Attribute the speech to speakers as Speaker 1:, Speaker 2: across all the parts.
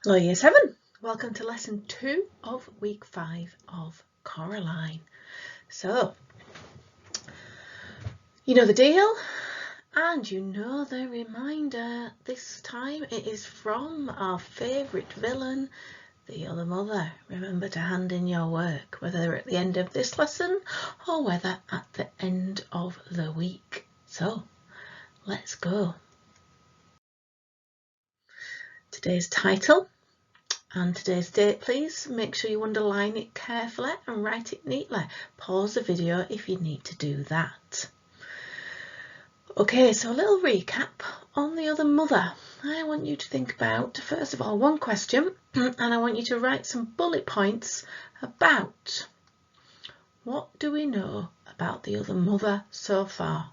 Speaker 1: Hello Year 7, welcome to lesson 2 of week 5 of Coraline. So, you know the deal and you know the reminder. This time it is from our favourite villain, the other mother. Remember to hand in your work, whether at the end of this lesson or whether at the end of the week. So, let's go. Today's title and today's date, please. Make sure you underline it carefully and write it neatly. Pause the video if you need to do that. Okay, so a little recap on the other mother. I want you to think about, first of all, one question, and I want you to write some bullet points about what do we know about the other mother so far.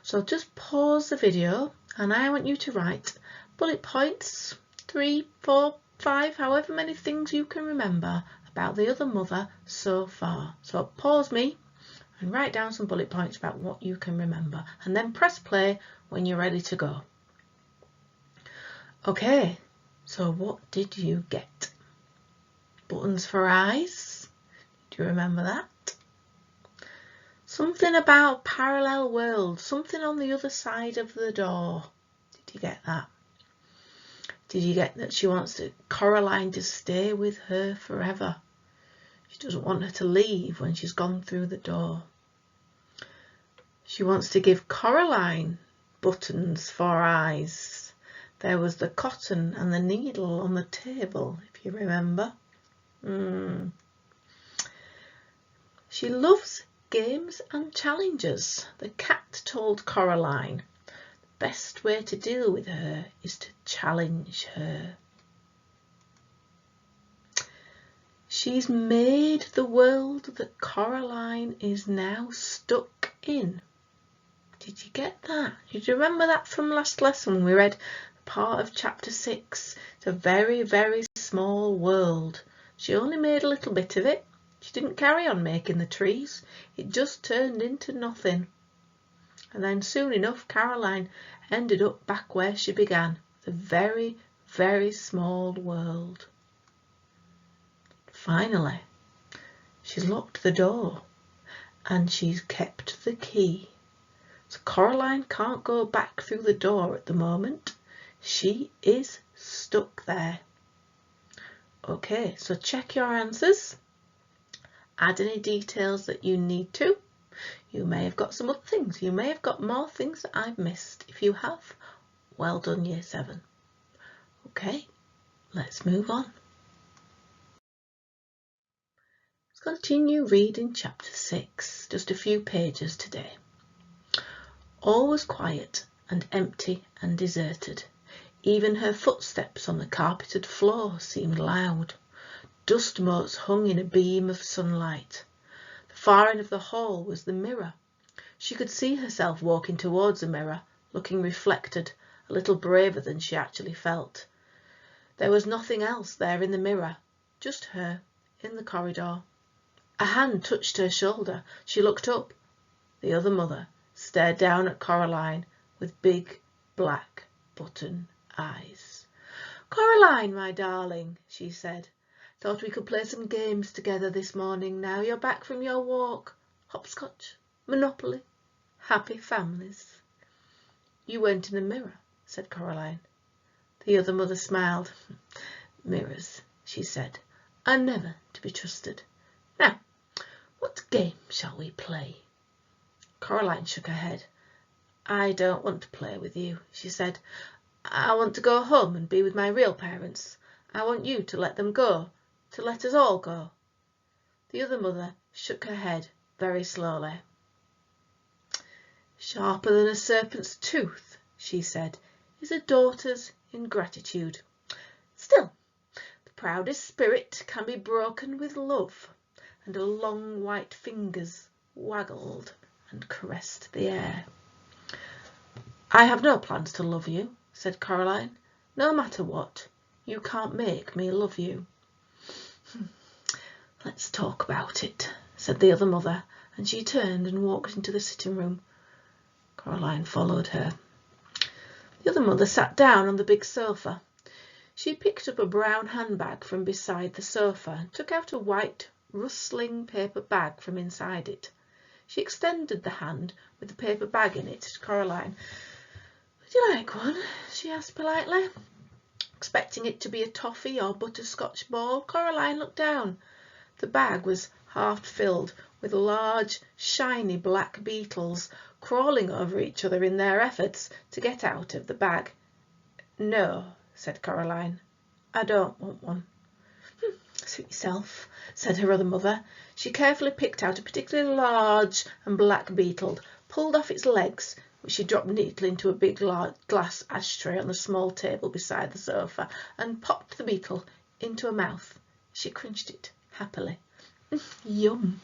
Speaker 1: So just pause the video and I want you to write bullet points, 3, 4, 5, however many things you can remember about the other mother so far. So pause me and write down some bullet points about what you can remember, and then press play when you're ready to go. Okay, so what did you get? Buttons for eyes. Do you remember that? Something about parallel worlds, something on the other side of the door. Did you get that? Did you get that she wants Coraline to stay with her forever? She doesn't want her to leave when she's gone through the door. She wants to give Coraline buttons for eyes. There was the cotton and the needle on the table, if you remember. She loves games and challenges. The cat told Coraline the best way to deal with her is to challenge her. She's made the world that Coraline is now stuck in. Did you get that? Did you remember that from last lesson when we read part of chapter 6? It's a very, very small world. She only made a little bit of it. She didn't carry on making the trees. It just turned into nothing. And then soon enough, Coraline ended up back where she began, the very, very small world. Finally, she's locked the door and she's kept the key. So Coraline can't go back through the door at the moment. She is stuck there. Okay, so check your answers. Add any details that you need to. You may have got some other things. You may have got more things that I've missed. If you have, well done, Year 7. Okay, let's move on. Let's continue reading chapter 6, just a few pages today. All was quiet and empty and deserted. Even her footsteps on the carpeted floor seemed loud. Dust motes hung in a beam of sunlight. The far end of the hall was the mirror. She could see herself walking towards the mirror, looking reflected, a little braver than she actually felt. There was nothing else there in the mirror, just her, in the corridor. A hand touched her shoulder. She looked up. The other mother stared down at Coraline with big, black, button eyes. "Coraline, my darling," she said. "Thought we could play some games together this morning now you're back from your walk. Hopscotch, Monopoly, happy families." "You weren't in the mirror," said Coraline. The other mother smiled. "Mirrors," she said, "are never to be trusted. Now, what game shall we play?" Coraline shook her head. "I don't want to play with you," she said. "I want to go home and be with my real parents. I want you to let them go, to let us all go." The other mother shook her head very slowly. "Sharper than a serpent's tooth," she said, "is a daughter's ingratitude. Still, the proudest spirit can be broken with love." And her long white fingers waggled and caressed the air. "I have no plans to love you," said Coraline. "No matter what, you can't make me love you." "Let's talk about it," said the other mother, and she turned and walked into the sitting room. Coraline followed her. The other mother sat down on the big sofa. She picked up a brown handbag from beside the sofa and took out a white, rustling paper bag from inside it. She extended the hand with the paper bag in it to Coraline. "Would you like one?" she asked politely. Expecting it to be a toffee or butterscotch ball, Coraline looked down. The bag was half filled with large, shiny black beetles crawling over each other in their efforts to get out of the bag. "No," said Coraline, "I don't want one." "Suit yourself," said her other mother. She carefully picked out a particularly large and black beetle, pulled off its legs, which she dropped neatly into a big glass ashtray on the small table beside the sofa, and popped the beetle into her mouth. She crunched it happily. "Yum,"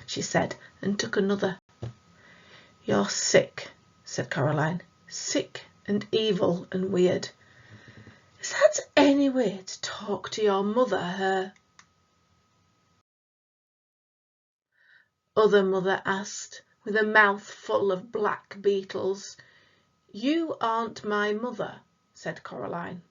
Speaker 1: she said, and took another. "You're sick," said Coraline. "Sick and evil and weird. Is that any way to talk to your mother?" her other mother asked, with a mouth full of black beetles. "You aren't my mother," said Coraline.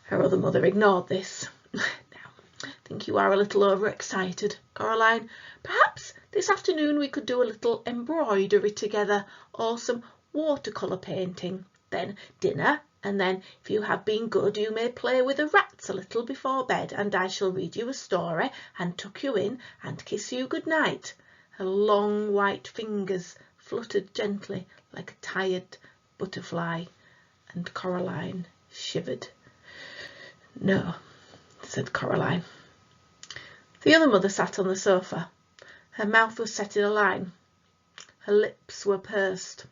Speaker 1: Her other mother ignored this. "Now, I think you are a little overexcited, Coraline. Perhaps this afternoon we could do a little embroidery together, or some watercolour painting. Then dinner, and then, if you have been good, you may play with the rats a little before bed, and I shall read you a story and tuck you in and kiss you good night." Her long white fingers fluttered gently like a tired butterfly, and Coraline shivered. "No," said Coraline. The other mother sat on the sofa. Her mouth was set in a line. Her lips were pursed.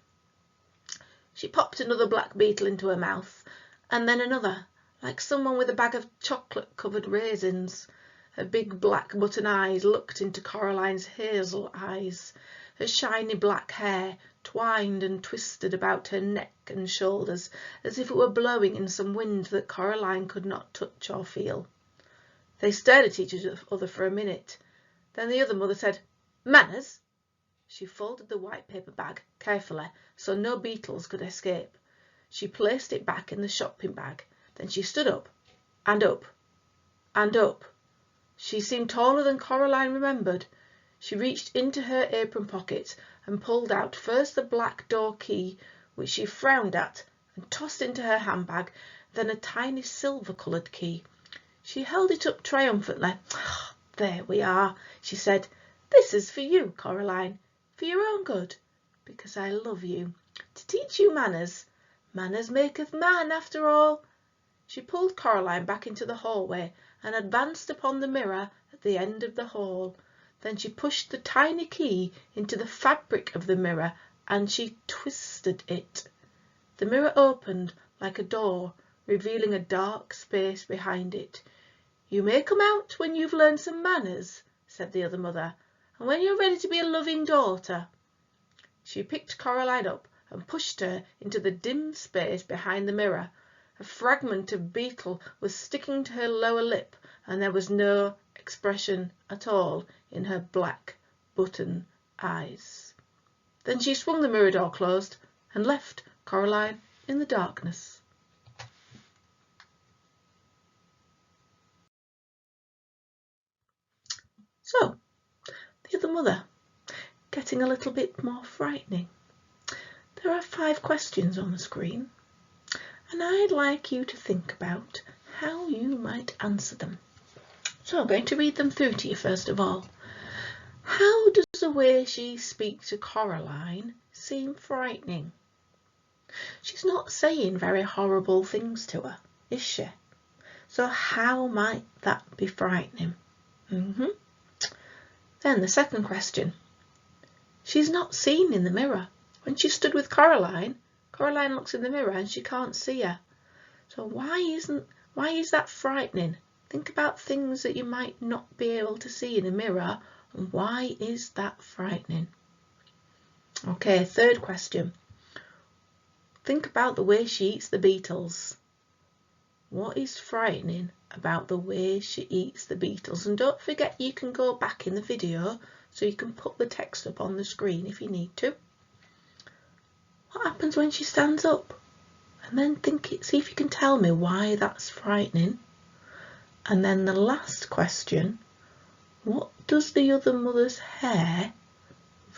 Speaker 1: She popped another black beetle into her mouth, and then another, like someone with a bag of chocolate-covered raisins. Her big black button eyes looked into Coraline's hazel eyes. Her shiny black hair twined and twisted about her neck and shoulders, as if it were blowing in some wind that Coraline could not touch or feel. They stared at each other for a minute. Then the other mother said, "Manners." She folded the white paper bag carefully so no beetles could escape. She placed it back in the shopping bag. Then she stood up and up and up. She seemed taller than Coraline remembered. She reached into her apron pocket and pulled out first the black door key, which she frowned at and tossed into her handbag, then a tiny silver-coloured key. She held it up triumphantly. "There we are," she said. "This is for you, Coraline, for your own good, because I love you, to teach you manners. Manners maketh man, after all." She pulled Coraline back into the hallway and advanced upon the mirror at the end of the hall. Then she pushed the tiny key into the fabric of the mirror and she twisted it. The mirror opened like a door, revealing a dark space behind it. "You may come out when you've learned some manners," said the other mother, "and when you're ready to be a loving daughter." She picked Coraline up and pushed her into the dim space behind the mirror. A fragment of beetle was sticking to her lower lip, and there was no expression at all in her black button eyes. Then she swung the mirror door closed and left Coraline in the darkness. So, the other mother, getting a little bit more frightening. There are 5 questions on the screen, and I'd like you to think about how you might answer them. So I'm going to read them through to you first of all. How does the way she speaks to Coraline seem frightening? She's not saying very horrible things to her, is she? So how might that be frightening? Then the second question. She's not seen in the mirror. When she stood with Coraline, Coraline looks in the mirror and she can't see her. So why is that frightening? Think about things that you might not be able to see in a mirror, and why is that frightening? Okay, third question. Think about the way she eats the beetles. What is frightening about the way she eats the beetles? And don't forget you can go back in the video so you can put the text up on the screen if you need to. What happens when she stands up? And then see if you can tell me why that's frightening. And then the last question, what does the other mother's hair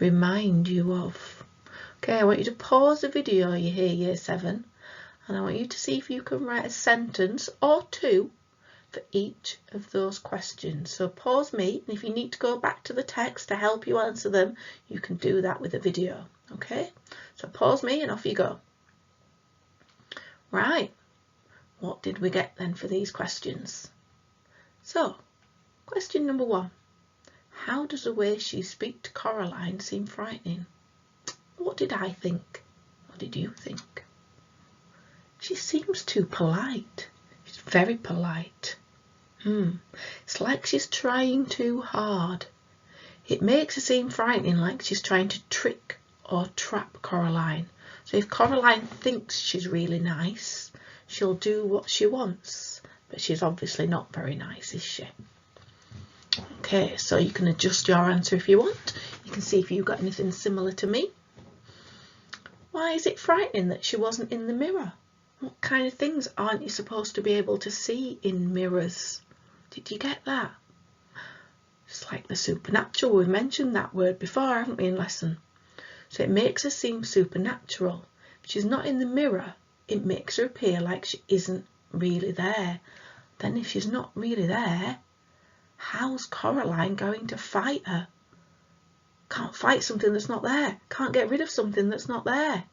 Speaker 1: remind you of? Okay, I want you to pause the video you hear Year 7, and I want you to see if you can write a sentence or two for each of those questions. So pause me, and if you need to go back to the text to help you answer them, you can do that with the video. Okay, so pause me and off you go. Right, what did we get then for these questions? So, question number 1. How does the way she speaks to Coraline seem frightening? What did I think? What did you think? She seems too polite. She's very polite. It's like she's trying too hard. It makes her seem frightening, like she's trying to trick or trap Coraline. So if Coraline thinks she's really nice, she'll do what she wants. But she's obviously not very nice, is she? Okay, so you can adjust your answer if you want. You can see if you've got anything similar to me. Why is it frightening that she wasn't in the mirror? What kind of things aren't you supposed to be able to see in mirrors? Did you get that? It's like the supernatural. We've mentioned that word before, haven't we, in lesson? So it makes her seem supernatural. If she's not in the mirror, it makes her appear like she isn't really there. Then if she's not really there, how's Coraline going to fight her? Can't fight something that's not there. Can't get rid of something that's not there.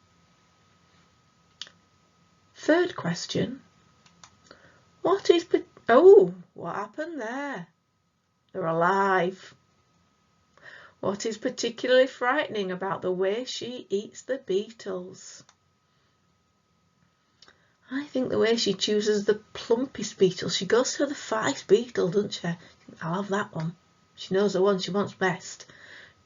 Speaker 1: Third question. What happened there? They're alive. What is particularly frightening about the way she eats the beetles? I think the way she chooses the plumpest beetle. She goes for the fattest beetle, doesn't she? I'll have that one. She knows the one she wants best.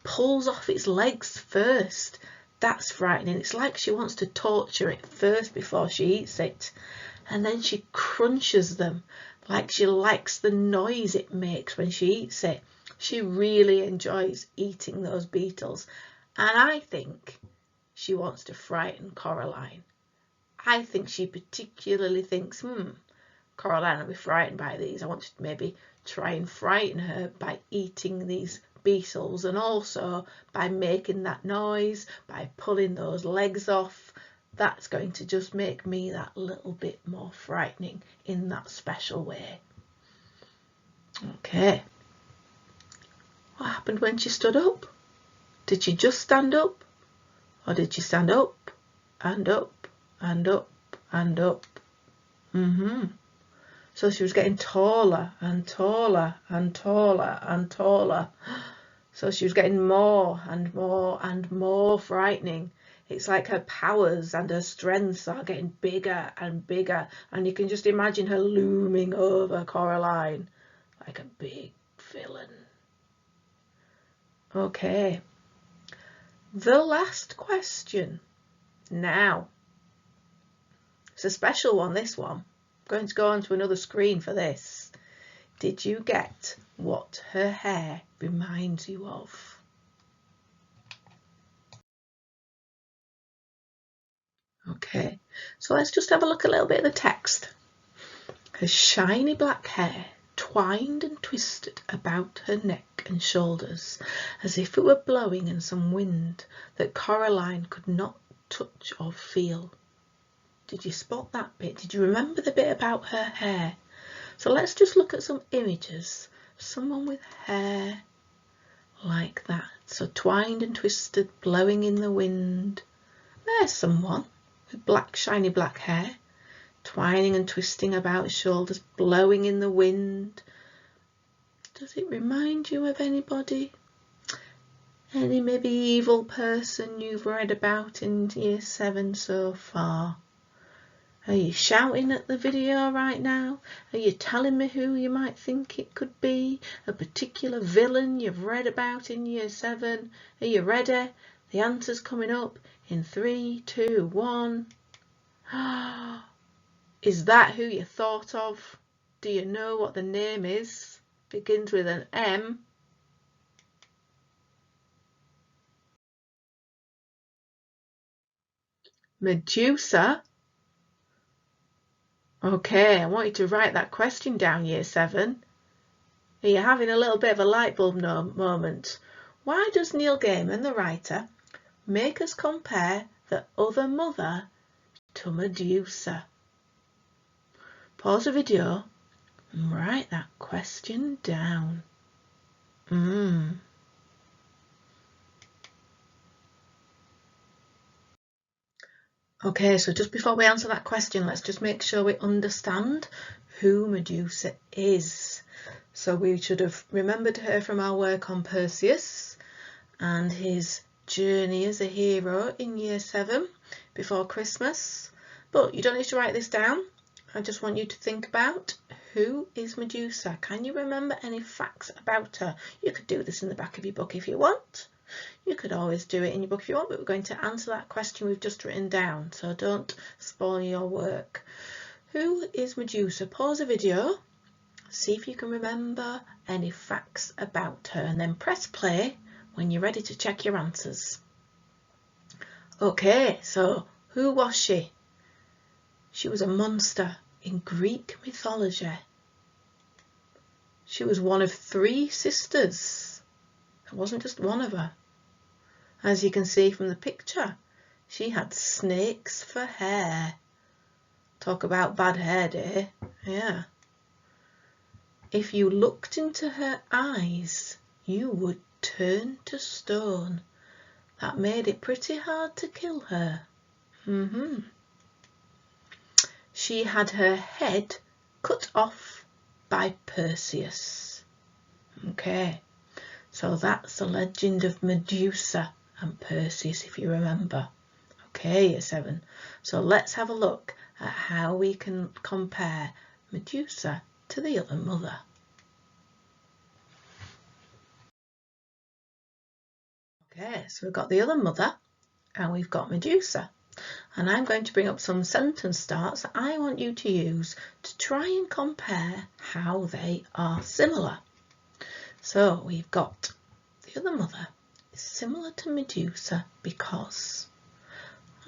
Speaker 1: Pulls off its legs first. That's frightening. It's like she wants to torture it first before she eats it. And then she crunches them like she likes the noise it makes when she eats it. She really enjoys eating those beetles. And I think she wants to frighten Coraline. I think she particularly thinks, Coraline will be frightened by these. I want to maybe try and frighten her by eating these beetles, and also by making that noise, by pulling those legs off. That's going to just make me that little bit more frightening in that special way. Okay. What happened when she stood up? Did she just stand up? Or did she stand up and up and up and up? So she was getting taller and taller and taller and taller. So she was getting more and more and more frightening. It's like her powers and her strengths are getting bigger and bigger. And you can just imagine her looming over Coraline like a big villain. Okay. The last question. Now, it's a special one, this one. I'm going to go on to another screen for this. Did you get what her hair reminds you of? Okay, so let's just have a look a little bit at the text. Her shiny black hair twined and twisted about her neck and shoulders as if it were blowing in some wind that Coraline could not touch or feel. Did you spot that bit? Did you remember the bit about her hair? So let's just look at some images. Someone with hair like that. So twined and twisted, blowing in the wind. There's someone with black, shiny black hair, twining and twisting about his shoulders, blowing in the wind. Does it remind you of anybody? Any maybe evil person you've read about in Year 7 so far? Are you shouting at the video right now? Are you telling me who you might think it could be? A particular villain you've read about in Year 7? Are you ready? The answer's coming up in 3, 2, 1. Is that who you thought of? Do you know what the name is? Begins with an M. Medusa. Okay, I want you to write that question down, Year 7. Are you having a little bit of a light bulb moment? Why does Neil Gaiman, the writer, make us compare the other mother to Medusa? Pause the video and write that question down. Okay, so just before we answer that question, let's just make sure we understand who Medusa is. So we should have remembered her from our work on Perseus and his journey as a hero in Year 7 before Christmas. But you don't need to write this down. I just want you to think about, who is Medusa? Can you remember any facts about her? You could do this in the back of your book if you want. You could always do it in your book if you want, but we're going to answer that question we've just written down, so don't spoil your work. Who is Medusa? Pause the video, see if you can remember any facts about her, and then press play when you're ready to check your answers. Okay, so who was she? She was a monster in Greek mythology. She was one of 3 sisters. It wasn't just one of her. As you can see from the picture, she had snakes for hair. Talk about bad hair day. Yeah. If you looked into her eyes, you would turn to stone. That made it pretty hard to kill her. She had her head cut off by Perseus. Okay, so that's the legend of Medusa and Perseus, if you remember. Okay, Year 7. So let's have a look at how we can compare Medusa to the other mother. Okay, so we've got the other mother and we've got Medusa. And I'm going to bring up some sentence starts that I want you to use to try and compare how they are similar. So we've got the other mother is similar to Medusa because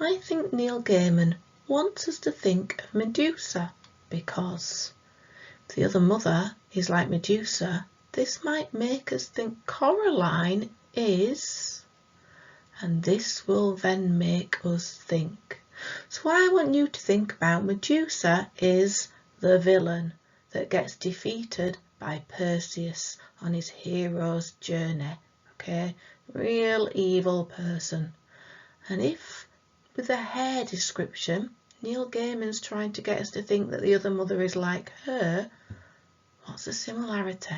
Speaker 1: I think Neil Gaiman wants us to think of Medusa because if the other mother is like Medusa, this might make us think Coraline is, and this will then make us think. So what I want you to think about Medusa is the villain that gets defeated by Perseus on his hero's journey. Okay, real evil person. And if with the hair description Neil Gaiman's trying to get us to think that the other mother is like her, what's the similarity?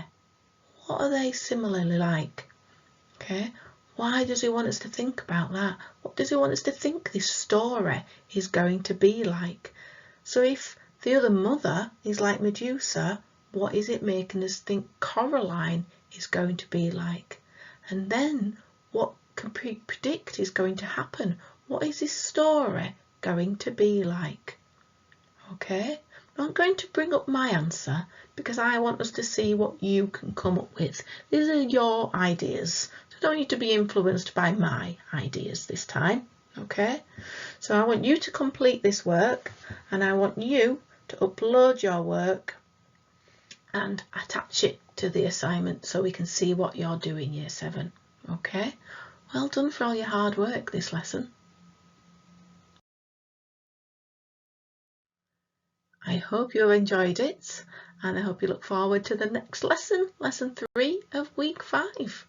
Speaker 1: What are they similarly like? Okay, why does he want us to think about that? What does he want us to think this story is going to be like? So if the other mother is like Medusa, what is it making us think Coraline is going to be like? And then what can predict is going to happen? What is this story going to be like? Okay, I'm not going to bring up my answer because I want us to see what you can come up with. These are your ideas, so don't need to be influenced by my ideas this time. Okay, so I want you to complete this work and I want you to upload your work and attach it to the assignment so we can see what you're doing, Year 7. Okay, well done for all your hard work this lesson. I hope you enjoyed it and I hope you look forward to the next lesson, lesson 3 of week 5.